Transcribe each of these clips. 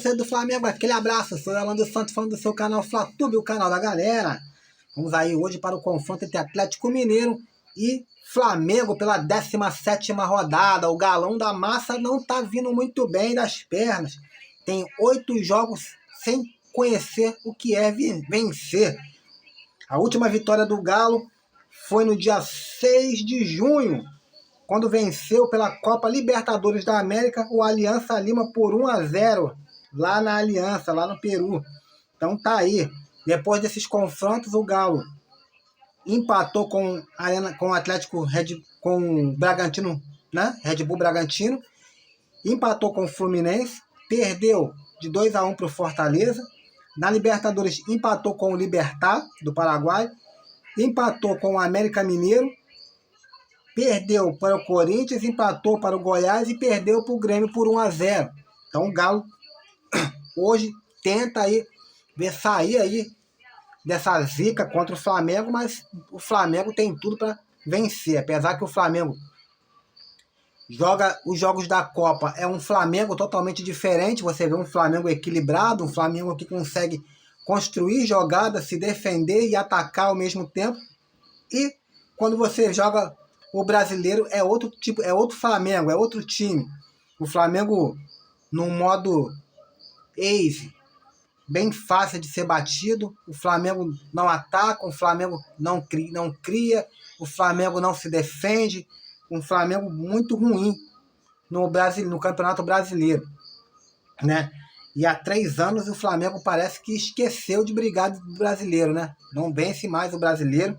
torcedor do Flamengo, aquele abraço, sou Alan dos Santos, falando do seu canal Flatube, o canal da galera. Vamos aí hoje para o confronto entre Atlético Mineiro e Flamengo pela 17ª rodada. O galão da massa não tá vindo muito bem das pernas. Tem 8 jogos sem conhecer o que é vencer. A última vitória do Galo foi no dia 6 de junho, quando venceu pela Copa Libertadores da América o Aliança Lima por 1-0, lá na Aliança, lá no Peru. Então tá aí. Depois desses confrontos, o Galo empatou com o Atlético, com o Bragantino, né? Red Bull Bragantino. Empatou com o Fluminense, perdeu de 2-1 para o Fortaleza. Na Libertadores empatou com o Libertad, do Paraguai. Empatou com o América Mineiro. Perdeu para o Corinthians, empatou para o Goiás e perdeu para o Grêmio por 1-0. Então o Galo hoje tenta aí sair aí dessa zica contra o Flamengo, mas o Flamengo tem tudo para vencer. Apesar que o Flamengo joga os jogos da Copa, é um Flamengo totalmente diferente. Você vê um Flamengo equilibrado, um Flamengo que consegue construir jogadas, se defender e atacar ao mesmo tempo. E quando você joga o brasileiro, é outro tipo, é outro Flamengo, é outro time. O Flamengo no modo easy, bem fácil de ser batido. O Flamengo não ataca, o Flamengo não cria, o Flamengo não se defende. Um Flamengo muito ruim no Campeonato Brasileiro, né? E há 3 anos o Flamengo parece que esqueceu de brigar do brasileiro, né? Não vence mais o brasileiro,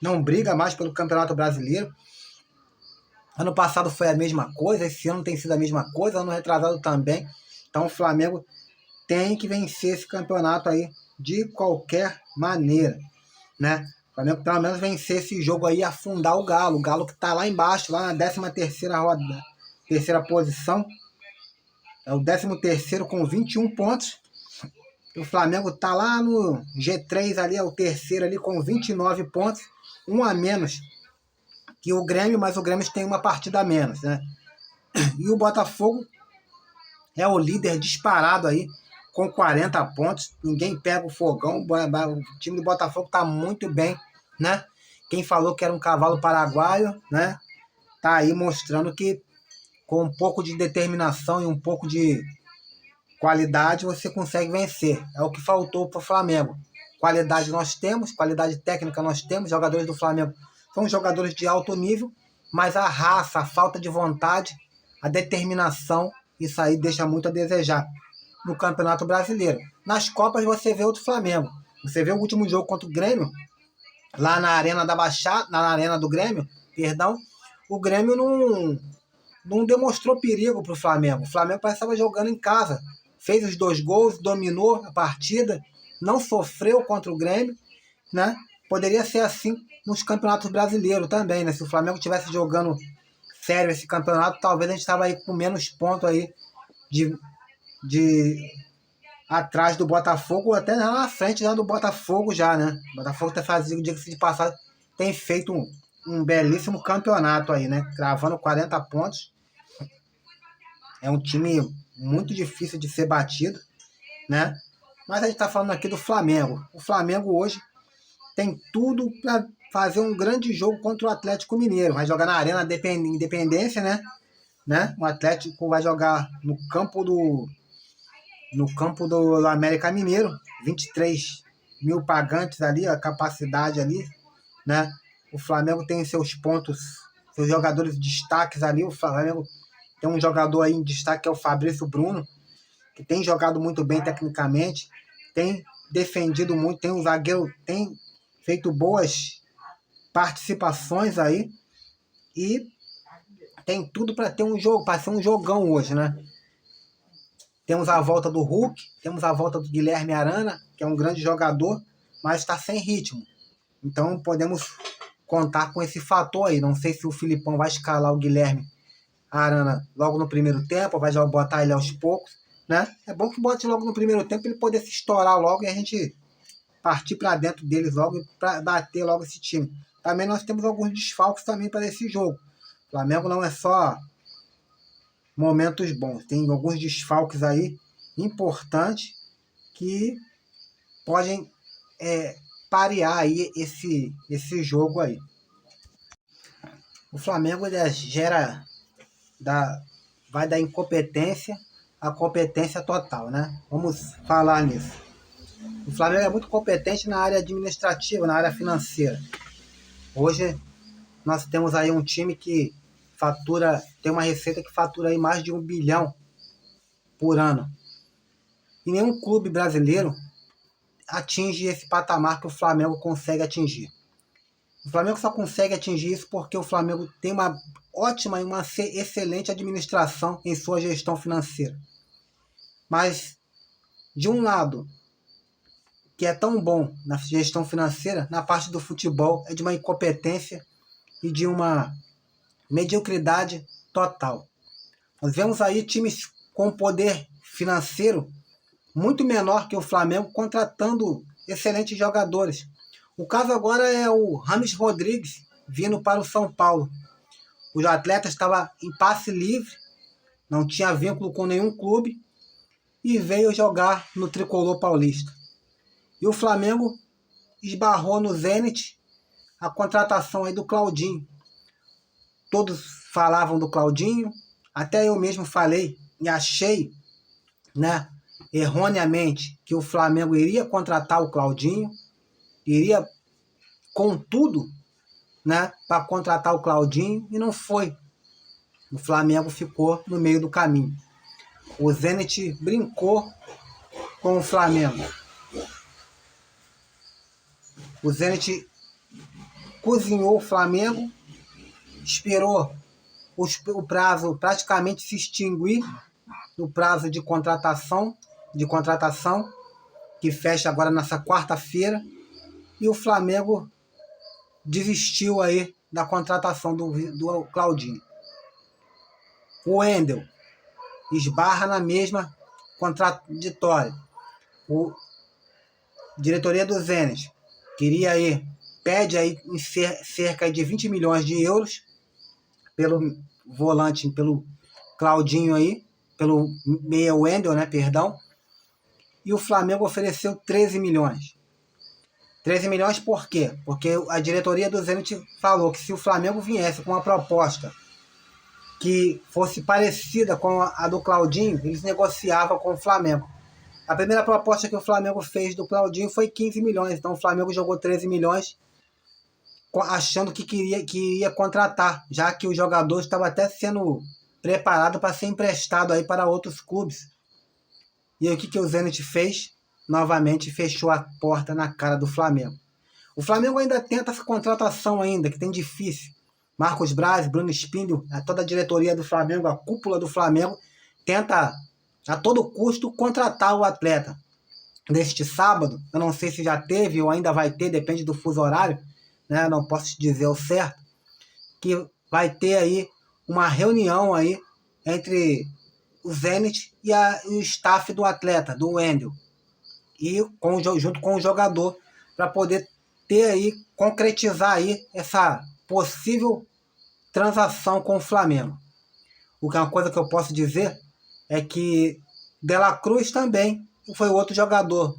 não briga mais pelo Campeonato Brasileiro. Ano passado foi a mesma coisa, esse ano tem sido a mesma coisa, ano retrasado também. Então o Flamengo tem que vencer esse campeonato aí de qualquer maneira, né? O Flamengo pelo menos vencer esse jogo aí e afundar o Galo que tá lá embaixo, lá na 13ª rodada, terceira posição. É o 13º com 21 pontos. O Flamengo tá lá no G3 ali, é o terceiro ali com 29 pontos, um a menos que o Grêmio, mas o Grêmio tem uma partida a menos, né? E o Botafogo é o líder disparado aí, com 40 pontos. Ninguém pega o fogão. O time do Botafogo tá muito bem, né? Quem falou que era um cavalo paraguaio, né? Tá aí mostrando que com um pouco de determinação e um pouco de qualidade você consegue vencer. É o que faltou para o Flamengo. Qualidade nós temos, qualidade técnica nós temos. Jogadores do Flamengo são jogadores de alto nível, mas a raça, a falta de vontade, a determinação, isso aí deixa muito a desejar no Campeonato Brasileiro. Nas Copas você vê outro Flamengo. Você vê o último jogo contra o Grêmio, lá na Arena da Baixada, na Arena do Grêmio, perdão, o Grêmio não demonstrou perigo para o Flamengo. O Flamengo parece que estava jogando em casa. Fez os 2 gols, dominou a partida, não sofreu contra o Grêmio, né? Poderia ser assim nos campeonatos brasileiros também, né? Se o Flamengo estivesse jogando sério esse campeonato, talvez a gente estava aí com menos pontos aí de atrás do Botafogo, ou até na frente já do Botafogo já, né? O Botafogo tem fazendo, diga-se de passagem, tem feito um belíssimo campeonato aí, né? Cravando 40 pontos. É um time muito difícil de ser batido, né? Mas a gente está falando aqui do Flamengo. O Flamengo hoje tem tudo para fazer um grande jogo contra o Atlético Mineiro. Vai jogar na Arena Independência, né? O Atlético vai jogar no campo do América Mineiro. 23 mil pagantes ali, a capacidade ali, né? O Flamengo tem seus pontos, seus jogadores de destaques ali. O Flamengo tem um jogador aí em destaque que é o Fabrício Bruno, que tem jogado muito bem tecnicamente, tem defendido muito, tem um zagueiro, tem feito boas participações aí e tem tudo para ter um jogo, para ser um jogão hoje, né? Temos a volta do Hulk, temos a volta do Guilherme Arana, que é um grande jogador, mas está sem ritmo. Então podemos contar com esse fator aí. Não sei se o Filipão vai escalar o Guilherme Arana logo no primeiro tempo, vai já botar ele aos poucos, né? É bom que bote logo no primeiro tempo para ele poder se estourar logo e a gente partir para dentro deles logo para bater logo esse time. Também nós temos alguns desfalques também para esse jogo. O Flamengo não é só momentos bons, tem alguns desfalques aí importantes que podem parear aí esse jogo aí. O Flamengo vai da incompetência à competência total, né? Vamos falar nisso. O Flamengo é muito competente na área administrativa, na área financeira. Hoje nós temos aí um time que tem uma receita que fatura aí mais de 1 bilhão por ano. E nenhum clube brasileiro atinge esse patamar que o Flamengo consegue atingir. O Flamengo só consegue atingir isso porque o Flamengo tem uma ótima e uma excelente administração em sua gestão financeira. Mas, de um lado, que é tão bom na gestão financeira, na parte do futebol é de uma incompetência e de uma mediocridade total. Nós vemos aí times com poder financeiro muito menor que o Flamengo contratando excelentes jogadores. O caso agora é o Rames Rodrigues vindo para o São Paulo. O atleta estava em passe livre, não tinha vínculo com nenhum clube e veio jogar no Tricolor Paulista. E o Flamengo esbarrou no Zenit a contratação aí do Claudinho. Todos falavam do Claudinho, até eu mesmo falei e achei, né, erroneamente, que o Flamengo iria contratar o Claudinho, iria com tudo, né, para contratar o Claudinho, e não foi. O Flamengo ficou no meio do caminho. O Zenit brincou com o Flamengo. O Zenit cozinhou o Flamengo, esperou o prazo praticamente se extinguir, o prazo de contratação, que fecha agora nessa quarta-feira, e o Flamengo desistiu aí da contratação do Claudinho. O Wendel esbarra na mesma contraditória. A diretoria do Zenit pede aí cerca de 20 milhões de euros pelo volante, pelo Claudinho aí, pelo meia Wendel, né, perdão. E o Flamengo ofereceu 13 milhões. 13 milhões por quê? Porque a diretoria do Zenit falou que se o Flamengo viesse com uma proposta que fosse parecida com a do Claudinho, eles negociavam com o Flamengo. A primeira proposta que o Flamengo fez do Claudinho foi 15 milhões, então o Flamengo jogou 13 milhões achando que iria contratar, já que o jogador estava até sendo preparado para ser emprestado aí para outros clubes. E aí o que o Zenit fez? Novamente fechou a porta na cara do Flamengo. O Flamengo ainda tenta essa contratação ainda, que tem difícil. Marcos Braz, Bruno Spindel, toda a diretoria do Flamengo, a cúpula do Flamengo, tenta a todo custo contratar o atleta. Neste sábado, eu não sei se já teve ou ainda vai ter, depende do fuso horário, né? Não posso te dizer o certo, que vai ter aí uma reunião aí entre o Zenit e o staff do atleta, do Wendel, e junto com o jogador, para poder concretizar aí essa possível transação com o Flamengo. Uma coisa que eu posso dizer é que De La Cruz também foi outro jogador.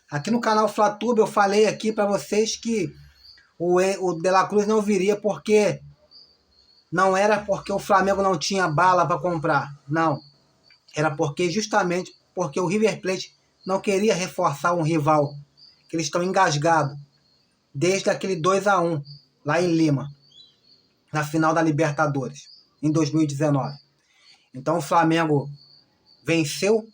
Aqui no canal Flatube eu falei aqui para vocês que o De La Cruz não viria porque não era porque o Flamengo não tinha bala para comprar, não. Era justamente porque o River Plate não queria reforçar um rival, que eles estão engasgados desde aquele 2-1 lá em Lima, na final da Libertadores, em 2019. Então o Flamengo venceu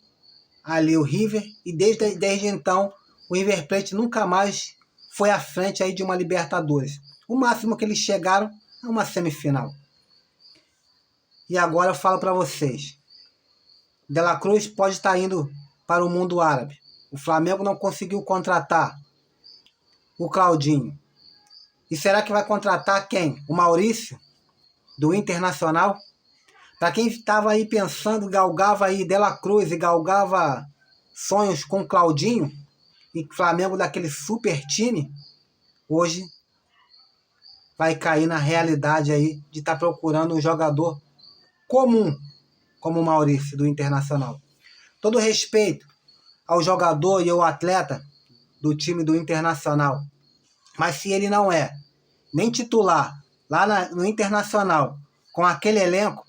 ali o River e desde então o River Plate nunca mais foi à frente aí de uma Libertadores. O máximo que eles chegaram é uma semifinal. E agora eu falo para vocês, De La Cruz pode estar indo para o mundo árabe. O Flamengo não conseguiu contratar o Claudinho. E será que vai contratar quem? O Maurício, do Internacional? Para quem estava aí pensando, galgava aí De La Cruz e galgava sonhos com o Claudinho, e Flamengo daquele super time, hoje vai cair na realidade aí de estar procurando um jogador comum, como o Maurício, do Internacional. Todo respeito ao jogador e ao atleta do time do Internacional. Mas se ele não é nem titular lá no Internacional com aquele elenco,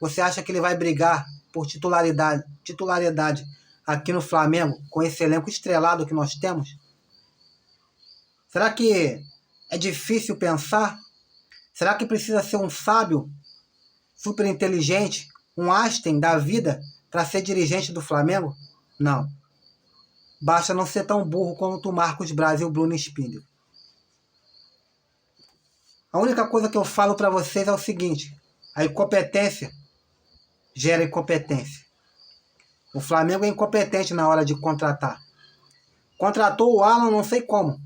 você acha que ele vai brigar por titularidade aqui no Flamengo com esse elenco estrelado que nós temos? Será que é difícil pensar? Será que precisa ser um sábio, super inteligente, um Einstein da vida para ser dirigente do Flamengo? Não. Basta não ser tão burro quanto o Marcos Braz e o Bruno Spindel. A única coisa que eu falo para vocês é o seguinte: a incompetência gera incompetência. O Flamengo é incompetente na hora de contratar. Contratou o Alan, não sei como.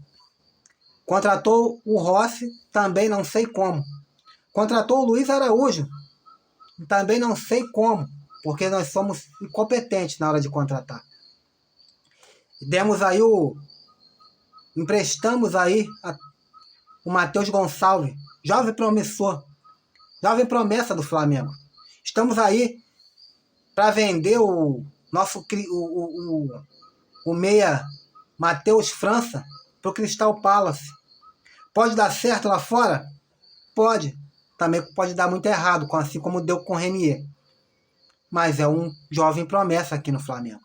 Contratou o Rossi, também não sei como. Contratou o Luiz Araújo, também não sei como, porque nós somos incompetentes na hora de contratar. Emprestamos aí o Matheus Gonçalves, jovem promissor, jovem promessa do Flamengo. Estamos aí para vender o meia Matheus França para o Crystal Palace. Pode dar certo lá fora? Pode. Também pode dar muito errado, assim como deu com o Renier. Mas é um jovem promessa aqui no Flamengo.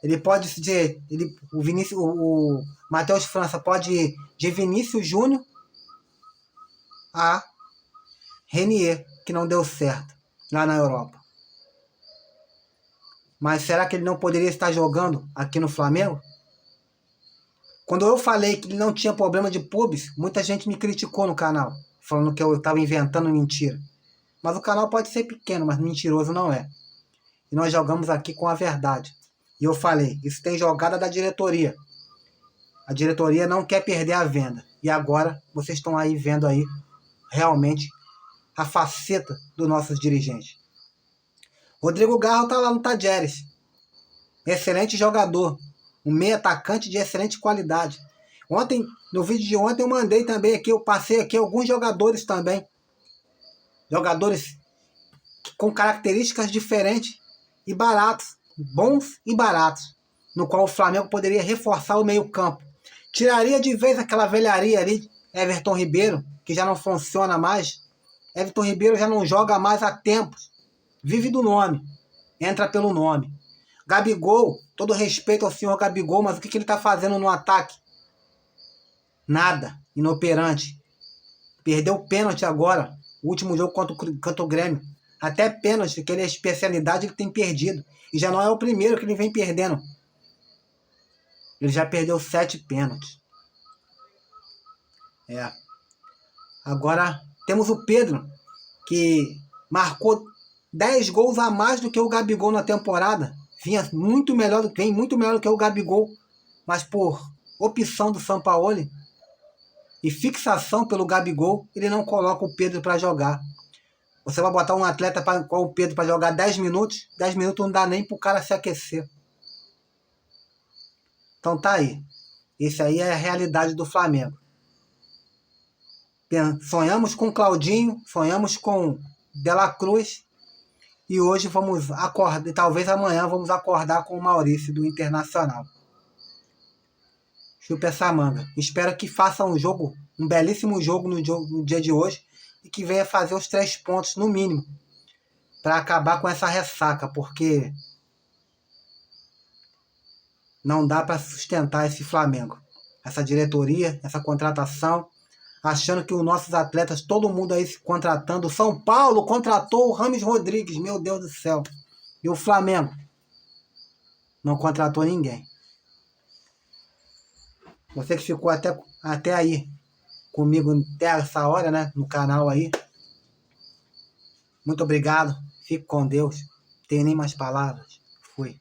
Ele pode ser, o Matheus França pode ir de Vinícius Júnior a Renier, que não deu certo lá na Europa. Mas será que ele não poderia estar jogando aqui no Flamengo? Quando eu falei que ele não tinha problema de pubs, muita gente me criticou no canal, falando que eu estava inventando mentira. Mas o canal pode ser pequeno, mas mentiroso não é. E nós jogamos aqui com a verdade. E eu falei, isso tem jogada da diretoria. A diretoria não quer perder a venda. E agora vocês estão aí vendo aí realmente a faceta dos nossos dirigentes. Rodrigo Garro está lá no Tajeres. Excelente jogador. Um meio atacante de excelente qualidade. Ontem, no vídeo de ontem, eu mandei também aqui, eu passei aqui alguns jogadores também. Jogadores com características diferentes e baratos. Bons e baratos. No qual o Flamengo poderia reforçar o meio-campo. Tiraria de vez aquela velharia ali, Everton Ribeiro, que já não funciona mais. Everton Ribeiro já não joga mais há tempos. Vive do nome. Entra pelo nome. Gabigol, todo respeito ao senhor Gabigol, mas o que ele está fazendo no ataque? Nada. Inoperante. Perdeu o pênalti agora. O último jogo contra o Grêmio. Até pênalti, que ele é especialidade, ele tem perdido. E já não é o primeiro que ele vem perdendo. Ele já perdeu 7 pênaltis. Agora temos o Pedro, que marcou 10 gols a mais do que o Gabigol na temporada. Vem muito melhor do que o Gabigol. Mas por opção do Sampaoli e fixação pelo Gabigol, ele não coloca o Pedro para jogar. Você vai botar um atleta com o Pedro para jogar 10 minutos? 10 minutos não dá nem para o cara se aquecer. Então tá aí. Esse aí é a realidade do Flamengo. Sonhamos com Claudinho, sonhamos com De La Cruz e hoje vamos acordar, talvez amanhã vamos acordar com o Maurício do Internacional. Chupa essa manga. Espero que faça um belíssimo jogo no dia de hoje e que venha fazer os 3 pontos no mínimo para acabar com essa ressaca, porque não dá para sustentar esse Flamengo. Essa diretoria, essa contratação, achando que os nossos atletas, todo mundo aí se contratando. O São Paulo contratou o Rames Rodrigues, meu Deus do céu. E o Flamengo não contratou ninguém. Você que ficou até aí comigo até essa hora, né, no canal aí. Muito obrigado. Fique com Deus. Não tenho nem mais palavras. Fui.